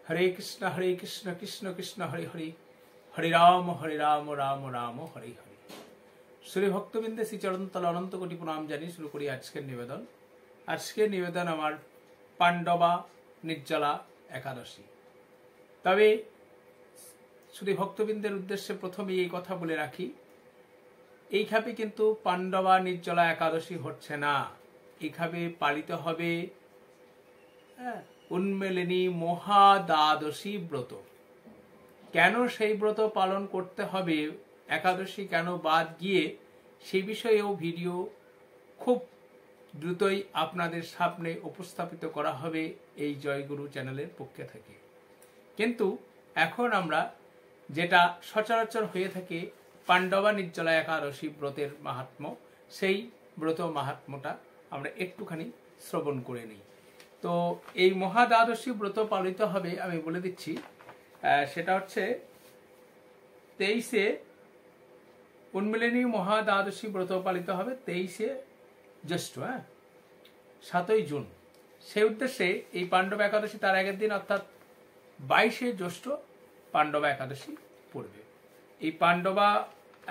হরে কৃষ্ণ কৃষ্ণ কৃষ্ণ হরে হরে, হরে রাম রাম রাম হরে হরে। শ্রী ভক্তবৃন্দে শ্রীচরণতলে অনন্ত কোটি প্রণাম জানিয়ে শুরু করি আজকের নিবেদন। আজকের নিবেদন আমার পাণ্ডবা নির্জলা একাদশী। তবে শ্রী ভক্তবৃন্দের উদ্দেশ্যে প্রথমেই এই কথা বলে রাখি, এইভাবে কিন্তু পাণ্ডবা নির্জলা একাদশী হচ্ছে না, এইভাবে পালিত হবে উন্মেলিনী মহাদ্বাদশী ব্রত। কেন সেই ব্রত পালন করতে হবে, একাদশী কেন বাদ গিয়ে, সেই বিষয়েও ভিডিও খুব দ্রুতই আপনাদের সামনে উপস্থাপিত করা হবে এই জয়গুরু চ্যানেলের পক্ষে থেকে। কিন্তু এখন আমরা যেটা সচরাচর হয়ে থাকে পাণ্ডবা নির্জলা একাদশী ব্রতের মাহাত্ম্য, সেই ব্রত মাহাত্ম্যটা আমরা একটুখানি শ্রবণ করে নিই। তো এই মহাদ্বাদশী ব্রত পালিত হবে, আমি বলে দিচ্ছি, সেটা হচ্ছে 23শে উন্মিলিনী মহাদ্বাদশী ব্রত পালিত হবে 23শে জ্যৈষ্ঠ, 7ই জুন। সেই উদ্দেশ্যে এই পাণ্ডবা একাদশী তার আগের দিন অর্থাৎ 22শে জ্যৈষ্ঠ পাণ্ডবা একাদশী পড়বে। এই পাণ্ডবা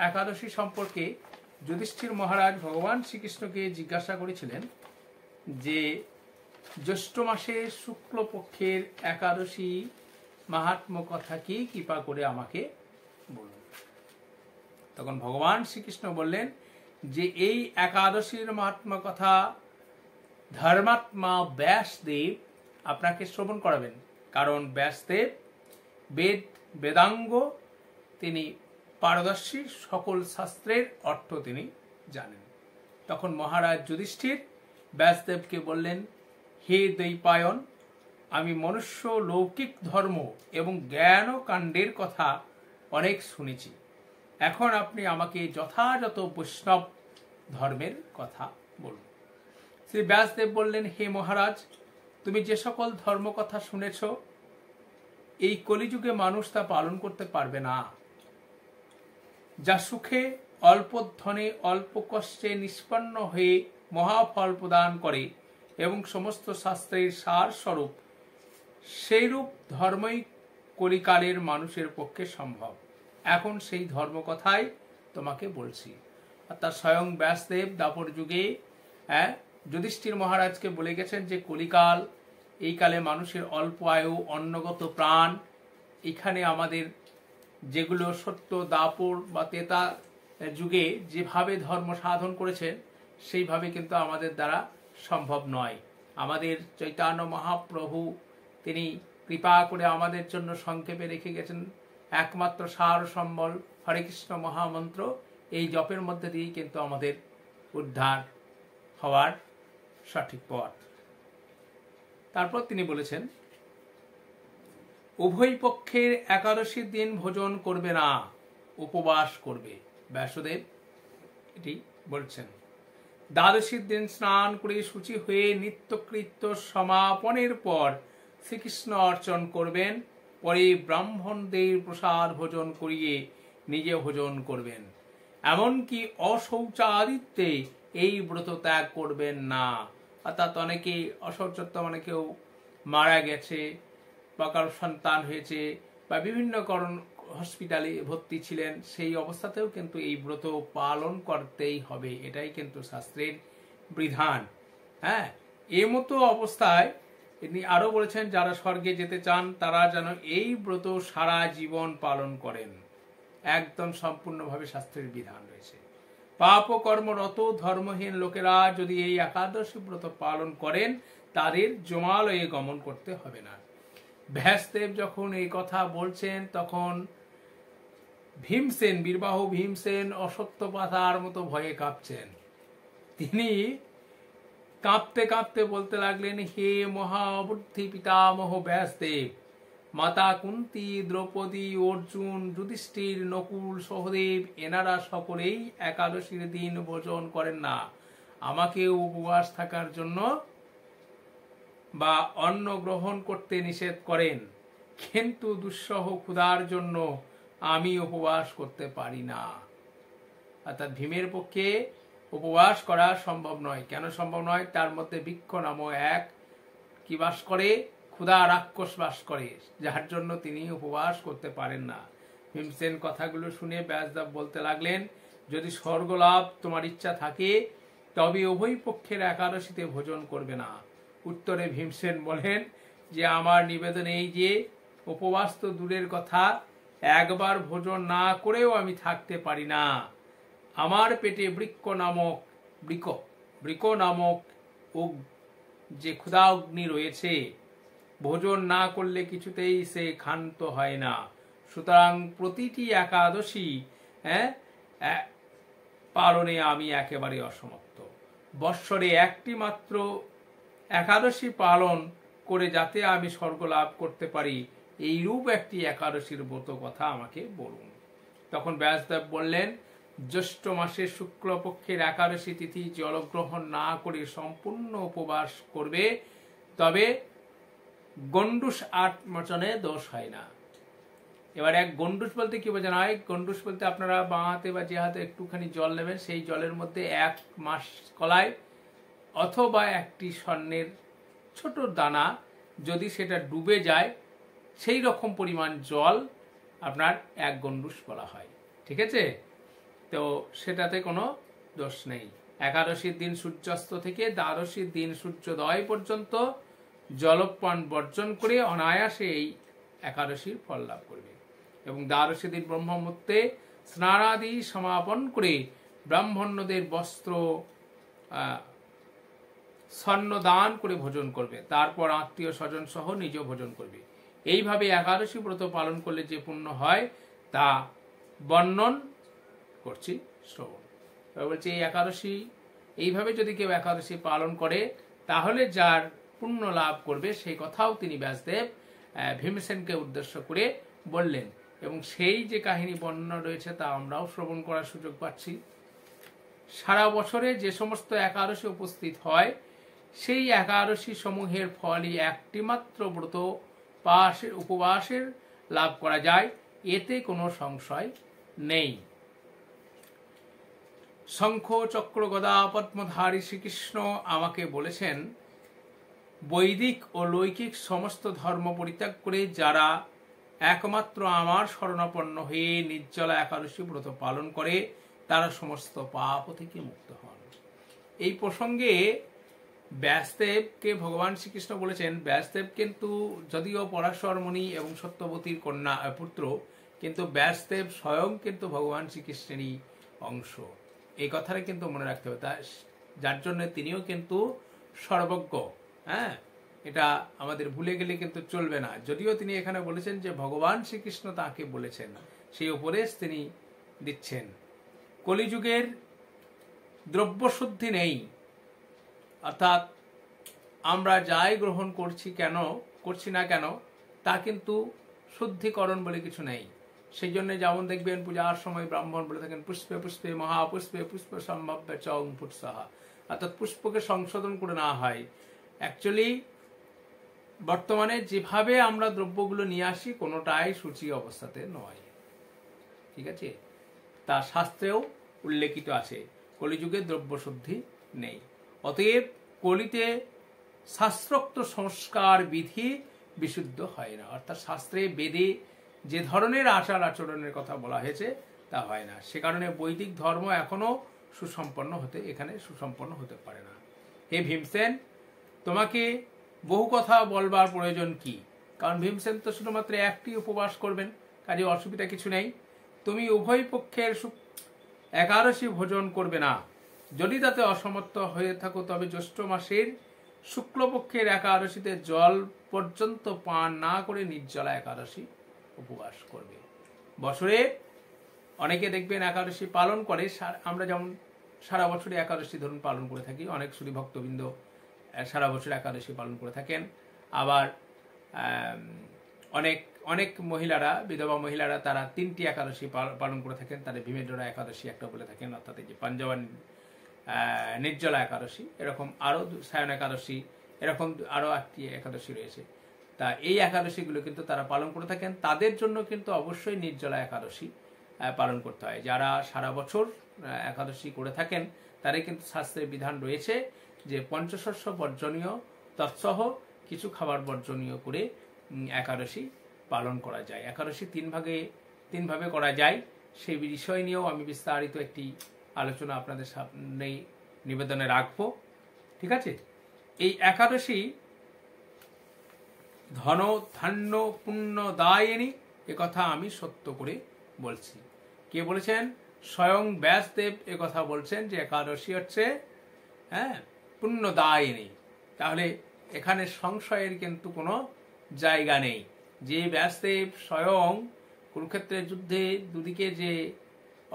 একাদশী সম্পর্কে যুধিষ্ঠির মহারাজ ভগবান শ্রীকৃষ্ণকে জিজ্ঞাসা করেছিলেন যে জ্যৈষ্ঠ মাসে শুক্লপক্ষের একাদশী মাহাত্ম্য কথা কি, কৃপা করে আমাকে বলুন। তখন ভগবান শ্রীকৃষ্ণ বললেন যে এই একাদশীর মাহাত্ম্য কথা ধর্মাত্মা ব্যাসদেব আপনাকে শ্রবণ করাবেন, কারণ ব্যাসদেব বেদাঙ্গ, তিনি পারদর্শী, সকল শাস্ত্রের অর্থ তিনি জানেন। তখন মহারাজ যুধিষ্ঠির ব্যাসদেবকে বললেন, হে দৈপায়ন, আমি মনুষ্য লৌকিক ধর্ম এবং জ্ঞান কাণ্ডের কথা অনেক শুনেছি, এখন আপনি আমাকে যথাযথ বৈষ্ণব ধর্মের কথা বলুন। শ্রী ব্যাসদেব বললেন, হে মহারাজ, তুমি যে সকল ধর্ম কথা শুনেছ, এই কলিযুগে মানুষ তা পালন করতে পারবে না। যা সুখে অল্প ধনে অল্প কষ্টে নিষ্পন্ন হয়ে মহাফল প্রদান করে এবং সমস্ত শাস্ত্রের সার স্বরূপ, সেইরূপ ধর্মই কলিকালের মানুষের পক্ষে সম্ভব। এখন সেই ধর্ম কথাই তোমাকে বলছি। অর্থাৎ স্বয়ং ব্যাসদেব দাপর যুগে যুধিষ্ঠির মহারাজকে বলে গেছেন যে কলিকাল, এই কালে মানুষের অল্প আয়ু, অন্নগত প্রাণ, এখানে আমাদের যেগুলো সত্য দাপর বা তেতা যুগে যেভাবে ধর্ম সাধন করেছেন, সেইভাবে কিন্তু আমাদের দ্বারা সম্ভব নয়। আমাদের চৈতন্য মহাপ্রভু তিনি কৃপা করে আমাদের জন্য সংক্ষেপে রেখে গেছেন একমাত্র সার সম্বল হরে কৃষ্ণ মহামন্ত্র। এই জপের মধ্যে দিয়েই কিন্তু আমাদের উদ্ধার হওয়ার সঠিক পথ। তারপর তিনি বলেছেন, উভয় পক্ষের একাদশীর দিন ভোজন করবে না, উপবাস করবে। ব্যাসদেব এটি বলছেন। দ্বাদশীর দিন স্নান করে শুচি হয়ে নিত্যকৃত্য সমাপনের পর শ্রীকৃষ্ণ অর্চন করবেন, পরে ব্রাহ্মণদের প্রসাদ ভোজন করিয়ে নিজে ভোজন করবেন। এমনকি অশৌচাদিত্যে এই ব্রত ত্যাগ করবেন না। অর্থাৎ অনেকেই অশৌচত্ব, মানে কেউ মারা গেছে বা কারো সন্তান হয়েছে বা বিভিন্ন কারণ হসপিটালে ভর্তি ছিলেন, সেই অবস্থাতেও কিন্তু এই ব্রত পালন করতেই হবে, এটাই কিন্তু শাস্ত্রের বিধান। এই মতো অবস্থায় তিনি আরো বলেছেন, যারা স্বর্গে যেতে চান তারা যেন এই ব্রত সারা জীবন পালন করেন। একদম সম্পূর্ণভাবে শাস্ত্রের বিধান রয়েছে। পাপ ও কর্মরত ধর্মহীন লোকেরা যদি এই একাদশী ব্রত পালন করেন, তাদের জমালয়ে গমন করতে হবে না। ব্যাসদেব যখন এই কথা বলছেন, তখন ভীমসেন, বীরবাহু ভীমসেন অসত্য পাতার মতো ভয়ে কাঁপছেন। তিনি কাঁপতে কাঁপতে বলতে লাগলেন, হে মহাবুদ্ধি পিতামহ ব্যাসদেব, মাতা কুন্তী, দ্রৌপদী, অর্জুন, যুধিষ্ঠির, নকুল, সহদেব, এনারা সকলেই একাদশীর দিন ভোজন করেন না। আমাকে উপবাস থাকার জন্য বা অন্ন গ্রহণ করতে নিষেধ করেন, কিন্তু দুঃসহ ক্ষুধার জন্য আমি উপবাস করতে পারি না। অর্থাৎ ভীমের পক্ষে উপবাস করা সম্ভব নয়। কেন সম্ভব নয়? তার মধ্যে বৃক্ষ নামক এক কি বাস করে, ক্ষুধা রাক্ষস বাস করে, যার জন্য তিনি উপবাস করতে পারেন না। ভীমসেন কথাগুলো শুনে ব্যাসদেব বলতে লাগলেন, যদি স্বর্গলাভ তোমার ইচ্ছা থাকে তবে উভয় পক্ষের একাদশীতে ভোজন করবে না। উত্তরে ভীমসেন বলেন যে আমার নিবেদন এই যে উপবাস তো দূরের কথা, একবার ভোজন না করেও আমি থাকতে পারি না। আমার পেটে বৃক নামক যে ক্ষুধা অগ্নি রয়েছে, ভোজন না করলে কিছুতেই সে ক্ষান্ত হয় না। সুতরাং প্রতিটি একাদশী পালনে আমি একেবারে অসমর্থ। বৎসরে একটি মাত্র একাদশী পালন করে যাতে আমি স্বর্গ লাভ করতে পারি, এইরূপ একটি একাদশীর ব্রত কথা আমাকে বলুন। তখন ব্যাসদেব বললেন, জ্যৈষ্ঠ মাসের শুক্লপক্ষের একাদশী তিথি জলগ্রহণ না করে সম্পূর্ণ উপবাস করবে, তবে গণ্ডূষ আত্মোচনে দোষ হয় না। এবার এক গণ্ডূষ বলতে কি বোঝানো হয়? গণ্ডূষ বলতে আপনারা বাঁ হাতে বা যে হাতে একটুখানি জল নেবেন, সেই জলের মধ্যে এক মাস কলাই অথবা একটি স্বর্ণের ছোট দানা, যদি সেটা ডুবে যায় সেই রকম পরিমাণ জল আপনার এক গণ্ডূষ বলা হয়। ঠিক আছে? তো সেটাতে কোনো দোষ নেই। একাদশীর দিন সূর্যাস্ত থেকে দ্বাদশীর দিন সূর্যোদয় পর্যন্ত জলপান বর্জন করে অনায়াসে এই একাদশীর ফল লাভ করবে। এবং দ্বাদশী দিন ব্রহ্মমুহূর্তে স্নানাদি সমাপন করে ব্রাহ্মণদের বস্ত্র স্বর্ণ দান করে ভোজন করবে, তারপর আত্মীয় স্বজন সহ নিজেও ভোজন করবে। এইভাবে একাদশী ব্রত পালন করলে যে পুণ্য হয় তা বর্ণন করছি, শ্রবণ। বলছি এই একাদশী এইভাবে যদি কেউ একাদশী পালন করে তাহলে যার পুণ্য লাভ করবে সেই কথাও তিনি ব্যাসদেব ভীমসেনকে উদ্দেশ্য করে বললেন। এবং সেই যে কাহিনী বর্ণনা রয়েছে তা আমরাও শ্রবণ করার সুযোগ পাচ্ছি। সারা বছরে যে সমস্ত একাদশী উপস্থিত হয় সেই একাদশী সমূহের ফলই একটি মাত্র ব্রত উপবাসের লাভ করা যায়, এতে কোনো সংশয় নেই। শঙ্খ চক্র গদা পদ্মধারী শ্রীকৃষ্ণ আমাকে বলেছেন, বৈদিক ও লৌকিক সমস্ত ধর্ম পরিত্যাগ করে যারা একমাত্র আমার শরণাপন্ন হয়ে নির্জলা একাদশী ব্রত পালন করে তারা সমস্ত পাপ থেকে মুক্ত হন। এই প্রসঙ্গে ব্যাসদেবকে ভগবান শ্রীকৃষ্ণ বলেছেন, ব্যাসদেব কিন্তু যদিও পরাশর মুনি এবং সত্যবতীর কন্যা পুত্র, কিন্তু ব্যাসদেব স্বয়ং কিন্তু ভগবান শ্রীকৃষ্ণেরই অংশ। এই কথাটা কিন্তু মনে রাখতে হবে, যার জন্য তিনিও কিন্তু সর্বজ্ঞ। হ্যাঁ, এটা আমাদের ভুলে গেলে কিন্তু চলবে না। যদিও তিনি এখানে বলেছেন যে ভগবান শ্রীকৃষ্ণ তাকে বলেছেন, সেই উপদেশ তিনি দিচ্ছেন। কলিযুগের দ্রব্যশুদ্ধি নেই, অর্থাৎ আমরা যাই গ্রহণ করছি না কেন তা কিন্তু শুদ্ধিকরণ বলে কিছু নেই। সেই জন্য যেমন দেখবেন পূজার সময় ব্রাহ্মণ বলে থাকেন, পুষ্পে পুষ্পে মহাপুষ্পে পুষ্প সম্ভাব্য চং পুৎসাহা, অর্থাৎ পুষ্পকে সংশোধন করে নেওয়া হয়। অ্যাকচুয়ালি বর্তমানে যেভাবে আমরা দ্রব্যগুলো নিয়ে আসি কোনোটাই সূচি অবস্থাতে নয়। ঠিক আছে? তা শাস্ত্রেও উল্লেখিত আছে, কলিযুগে দ্রব্য শুদ্ধি নেই। অতএব কলিতে শাস্ত্রোক্ত সংস্কার বিধি বিশুদ্ধ হয় না, অর্থাৎ শাস্ত্রে বেদে যে ধরনের আচার আচরণের কথা বলা হয়েছে তা হয় না। সে কারণে বৈদিক ধর্ম এখনো সুসম্পন্ন হতে পারে না। হে ভীমসেন, তোমাকে বহু কথা বলবার প্রয়োজন কি? কারণ ভীমসেন তো শুধুমাত্র একটি উপবাস করবেন, কাজে অসুবিধা কিছু নেই। তুমি উভয় পক্ষের একাদশী ভোজন করবে না। যদি তাতে অসমর্থ হয়ে থাকো তবে জ্যৈষ্ঠ মাসের শুক্লপক্ষের একাদশীতে জল পর্যন্ত পান না করে নির্জলা একাদশী উপবাস করবে। বছরে অনেকে দেখবেন একাদশী পালন করে, আমরা যেমন সারা বছরে একাদশী ধরুন পালন করে থাকি, অনেক শ্রী ভক্তবৃন্দ সারা বছর একাদশী পালন করে থাকেন। আবার অনেক মহিলারা, বিধবা মহিলারা, তারা 3টি একাদশী পালন করে থাকেন। তাদের ভীমেন্দ্রা একাদশী একটা বলে থাকেন, অর্থাৎ এই যে পাঞ্জাবান নির্জলা একাদশী, এরকম আরো সায়ন একাদশী, এরকম আরো একটি একাদশী রয়েছে। তা এই একাদশীগুলো কিন্তু তারা পালন করে থাকেন। তাদের জন্য কিন্তু অবশ্যই নির্জলা একাদশী পালন করতে হয়। যারা সারা বছর একাদশী করে থাকেন তাদের কিন্তু শাস্ত্রের বিধান রয়েছে যে পঞ্চশস্য বর্জনীয় তৎসহ কিছু খাবার বর্জনীয় করে একাদশী পালন করা যায়। একাদশী তিন ভাবে করা যায়, সেই বিষয় নিয়েও আমি বিস্তারিত একটি আলোচনা আপনাদের সামনে নিবেদনে রাখবো। ঠিক আছে, এই একাদশী ধন ধান্য পুণ্য দায়িনী একথা আমি সত্য করে বলছি। কে বলেছেন? স্বয়ং ব্যাসদেব একথা বলছেন যে একাদশী হচ্ছে পুণ্যদায়িনী। তাহলে এখানে সংশয়ের কিন্তু কোনো জায়গা নেই। যে ব্যাসদেব স্বয়ং কুরুক্ষেত্রের যুদ্ধে দুদিকে যে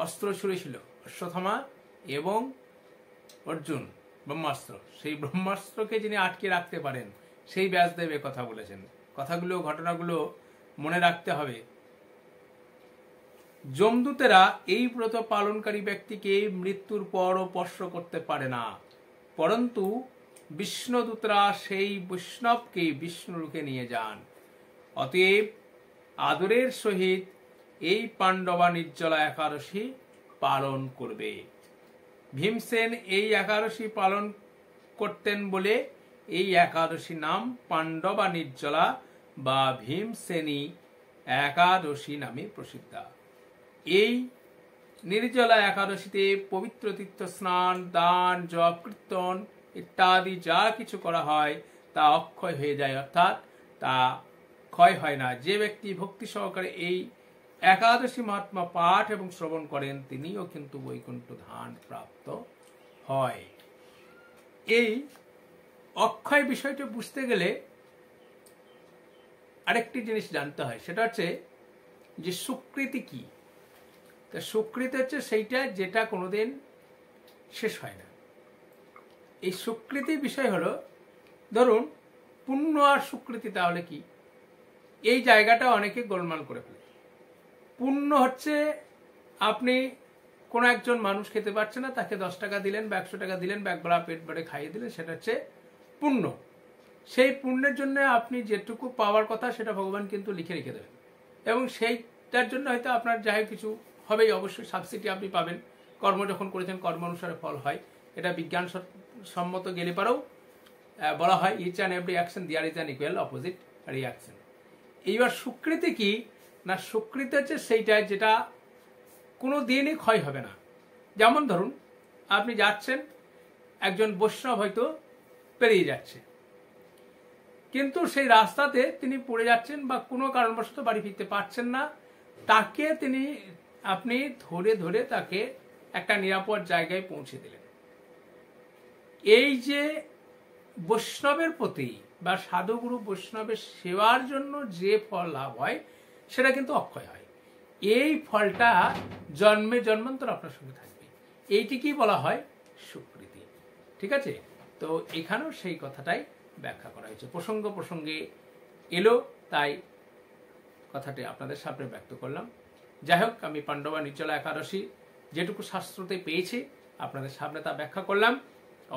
অস্ত্র ছুড়েছিল, অশ্বত্থামা এবং অর্জুন ব্রহ্মাস্ত্র, সেই ব্রহ্মাস্ত্রকে যিনি আটকে রাখতে পারেন, সেই ব্যাসদেব কথা বলেছেন। কথাগুলো, ঘটনাগুলো মনে রাখতে হবে। যমদূতেরা এই ব্রত পালনকারী ব্যক্তিকে মৃত্যুর পরও স্পর্শ করতে পারে না, পরন্তু বিষ্ণুদূতরা সেই বৈষ্ণবকে বিষ্ণুলোকে নিয়ে যান। অতএব আদরের সহিত এই পাণ্ডবা নির্জলা একাদশী পালন করবে। ভীমসেন এই একাদশী পালন করতেন বলে এই একাদশী নাম পাণ্ডবা নির্জলা বা ভীমসেনী একাদশী নামে প্রসিদ্ধ। এই নির্জলা একাদশীতে পবিত্র তীর্থ স্নান, দান, জপ, কীর্তন ইত্যাদি যা কিছু করা হয় তা অক্ষয় হয়ে যায়, অর্থাৎ তা ক্ষয় হয় না। যে ব্যক্তি ভক্তি সহকারে এই একাদশী মহাত্মা পাঠ এবং শ্রবণ করেন তিনিও কিন্তু বৈকুণ্ঠ ধাম প্রাপ্ত হয়। এই অক্ষয় বিষয়টা বুঝতে গেলে আরেকটি জিনিস জানতে হয়, সেটা হচ্ছে যে সুকৃতি কি। তা সুকৃতি হচ্ছে সেইটা যেটা কোনোদিন শেষ হয় না। এই সুকৃতির বিষয় হলো, ধরুন পুণ্য আর সুকৃতি তাহলে কি, এই জায়গাটা অনেকে গোলমাল করে ফেলে। পুণ্য হচ্ছে আপনি কোনো একজন মানুষ খেতে পারছে না, তাকে 10 টাকা দিলেন বা 100 টাকা দিলেন, একবেলা পেট ভরে খাইয়ে দিলেন, সেটা হচ্ছে পুণ্য। সেই পুণ্যের জন্য আপনি যেটুকু পাওয়ার কথা সেটা ভগবান কিন্তু লিখে রেখে দেবেন, এবং সেইটার জন্য হয়তো আপনার যাই কিছু হবেই, অবশ্যই সাবসিডি আপনি পাবেন। কর্ম যখন করেছেন কর্ম অনুসারে ফল হয়, এটা বিজ্ঞান সম্মত গেলে পারেও বলা হয় each and every action there is an equal opposite reaction. এইবার সুকৃতি কি না, সুকৃতি হচ্ছে সেইটা যেটা কোনো দিনই ক্ষয় হবে না। যেমন ধরুন আপনি যাচ্ছেন, একজন বৈষ্ণব হয়তো পেরিয়ে যাচ্ছে, কিন্তু সেই রাস্তাতে তিনি পড়ে যাচ্ছেন বা কোনো কারণবশত বাড়ি ফিরতে পারছেন না, তাকে আপনি ধরে ধরে তাকে একটা নিরাপদ জায়গায় পৌঁছে দিলেন। এই যে বৈষ্ণবের প্রতি বা সাধুগুরু বৈষ্ণবের সেবার জন্য যে ফল লাভ হয় সেটা কিন্তু অক্ষয় হয়। এই ফলটা জন্মে জন্মান্তর আপনার সঙ্গে থাকবে, এইটিকেই বলা হয় সুকৃতি। ঠিক আছে, তো এখানেও সেই কথাটাই ব্যাখ্যা করা হয়েছে। প্রসঙ্গে এলো, তাই কথাটি আপনাদের সামনে ব্যক্ত করলাম। যাই হোক, আমি পাণ্ডবা নির্জলা একাদশী যেটুকু শাস্ত্রতে পেয়েছি আপনাদের সামনে তা ব্যাখ্যা করলাম।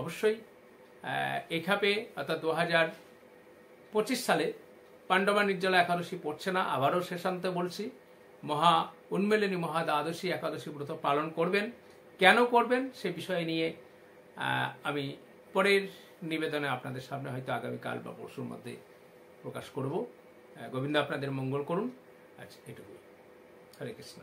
অবশ্যই এখাপে অর্থাৎ 2025 সালে পাণ্ডবা নির্জলা একাদশী পড়ছে না, আবারও শেষান্তে বলছি, মহা উন্মেলিনী মহা দ্বাদশী একাদশী ব্রত পালন করবেন। কেন করবেন সে বিষয় নিয়ে আমি পরের নিবেদনে আপনাদের সামনে হয়তো আগামীকাল বা পরশুর মধ্যে প্রকাশ করব। গোবিন্দ আপনাদের মঙ্গল করুন। আচ্ছা, এটুকুই। হরে কৃষ্ণ।